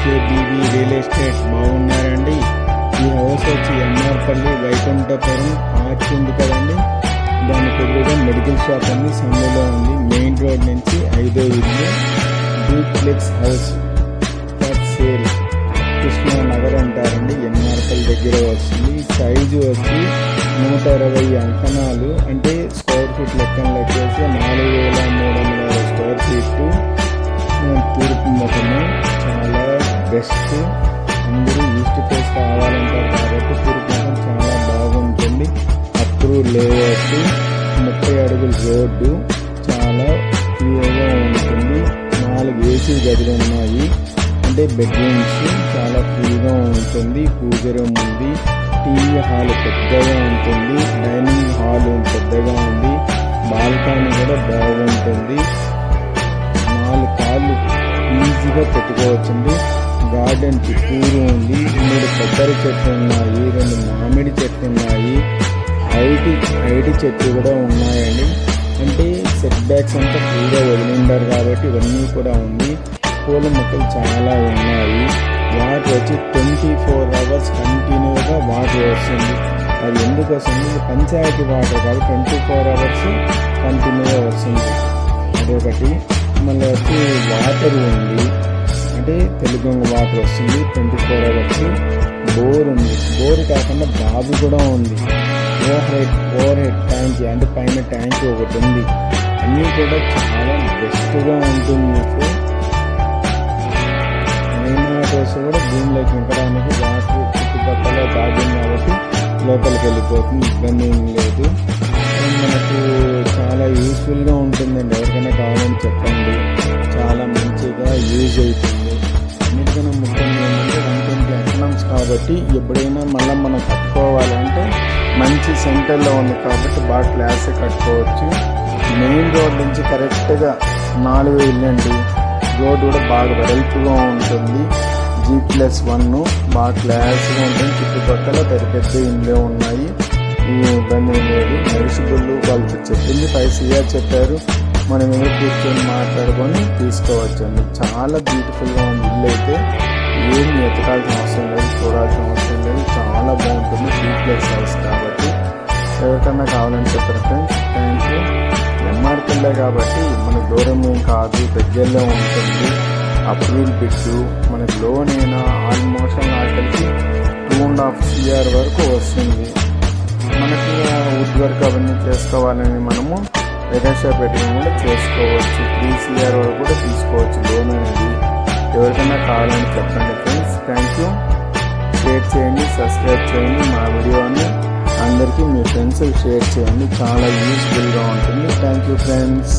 ఎస్కేబీబీ real estate బాగున్నారండి. ఈ house వచ్చి ఎన్ఆర్పల్లి వైకుంఠపురం ఆర్చ్ ఉంది కదండి, దానికి ఎదురుగా మెడికల్ షాప్ ఉంది, సందులో ఉంది. మెయిన్ రోడ్ నుంచి 5వ ఇల్లు, duplex house for sale, Krishna Nagar అంటారండి. ఎన్ఆర్పల్లి దగ్గర వస్తుంది. సైజు వచ్చి 120 అంకణాలు, అంటే స్క్వేర్ ఫీట్ లెక్కన లెక్కేసి 4360 స్క్వేర్ ఫీట్. తూర్పు ముఖము చాలా బెస్ట్. అందరూ ఈస్ట్ ఫేస్ కావాలంటారు కాబట్టి తూర్పు ముఖం చాలా బాగుంటుంది. అప్రూవ్ లేఅవుట్, 30 అడుగుల రోడ్డు, చాలా ఫ్రీగా ఉంటుంది. 4 ఏసీ గదులు ఉన్నాయి, అంటే బెడ్రూమ్స్. చాలా ఫ్రీగా ఉంటుంది. పూజ రూమ్ ఉంది, టీవీ హాల్ పెద్దగా ఉంటుంది, డైనింగ్ హాల్ పెద్దగా ఉంది, బాల్కనీ కూడా బాగుంటుంది. 4 కార్లు ఈజీగా పెట్టుకోవచ్చండి. గార్డెన్ చుట్టూరు ఉంది. 3 కొబ్బరి చెట్లు ఉన్నాయి, 2 మామిడి చెట్లు ఉన్నాయి, ఐటి చెట్లు కూడా ఉన్నాయండి. అంటే సెట్ బ్యాక్స్ అంతా ఫ్రీగా వదిలిండారు కాబట్టి ఇవన్నీ కూడా ఉంది. పూల మొక్కలు చాలా ఉన్నాయి. వాటర్ వచ్చి 24 అవర్స్ కంటిన్యూగా వాటర్ వస్తుంది. అది ఎందుకు వస్తుంది? పంచాయతీ వాటర్ కాబట్టి 24 అవర్స్ కంటిన్యూగా వస్తుంది. అదొకటి. మళ్ళీ వచ్చి వాటర్ ఉంది, అంటే తెలుగు వాటర్ వస్తుంది 24 అవర్స్. బోర్ ఉంది. బోర్ కాకుండా బావి కూడా ఉంది. ఓవర్ హెడ్ ట్యాంక్, అంటే పైన ట్యాంక్ ఒకటి ఉంది. అన్నీ కూడా చాలా బెస్ట్గా ఉంటుంది. మీకు అయినా కోసం కూడా భూమిలోకి నింపడానికి వాటర్ చుట్టుపక్కల బాగుంది కాబట్టి లోపలికి వెళ్ళిపోతుంది, ఇబ్బంది ఏం లేదు. మనకు చాలా యూస్ఫుల్గా ఉంటుందండి. ఎవరికైనా కావాలని చెప్పండి, చాలా మంచిగా యూజ్ అవుతుంది. అన్నిటికన్నా ముఖ్యంగా ఏంటంటే 120 ఎకనామ్స్ కాబట్టి ఎప్పుడైనా మళ్ళీ మనం కట్టుకోవాలంటే మంచి సెంటర్లో ఉంది కాబట్టి బాగా క్లాస్గా కట్టుకోవచ్చు. మెయిన్ రోడ్ నుంచి కరెక్ట్గా 4వ ఇల్లు అండి. రోడ్ కూడా బాగా వెడల్పుగా ఉంటుంది. G+1 బాగా క్లాస్గా ఉంటుంది. చుట్టుపక్కల పెద్ద ఇండ్లే ఉన్నాయి, ఇబ్బంది లేదు. నడిచిబుళ్ళు వాళ్ళు చెప్పింది 5 CR చెప్పారు. మనం ఏదో కూర్చొని మాట్లాడుకొని తీసుకోవచ్చు అండి. చాలా బ్యూటిఫుల్గా ఉంది ఇల్లు. అయితే ఏమి ఎతకాల్సిన అవసరం లేదు, చూడాల్సిన అవసరం లేదు. చాలా బాగుంటుంది. డూప్లెక్స్ హౌస్ కాబట్టి ఎవరికన్నా కావాలని చెప్పారు ఫ్రెండ్స్. Thank you. ఎంఆర్పల్లే కాబట్టి మనకు దూరం ఏం కాదు, దగ్గరలో ఉంటుంది. అప్రూవల్ పెట్టు, మనకి లోన్ అయినా ఆల్మోస్ట్ నాకు కలిసి 2.5 CR వరకు వస్తుంది. మనకి వుడ్ వర్క్ అవన్నీ చేసుకోవాలని మనము రెగన్షా పెట్టడం కూడా చేసుకోవచ్చు. 3 CR వరకు కూడా తీసుకోవచ్చు లోన్ అనేది. ఎవరికైనా కావాలని చెప్పండి ఫ్రెండ్స్. Thank you. షేర్ చేయండి, సబ్స్క్రైబ్ చేయండి. మా వీడియోని అందరికీ మీ ఫ్రెండ్స్ షేర్ చేయండి. చాలా యూస్ఫుల్గా ఉంటుంది. Thank you friends.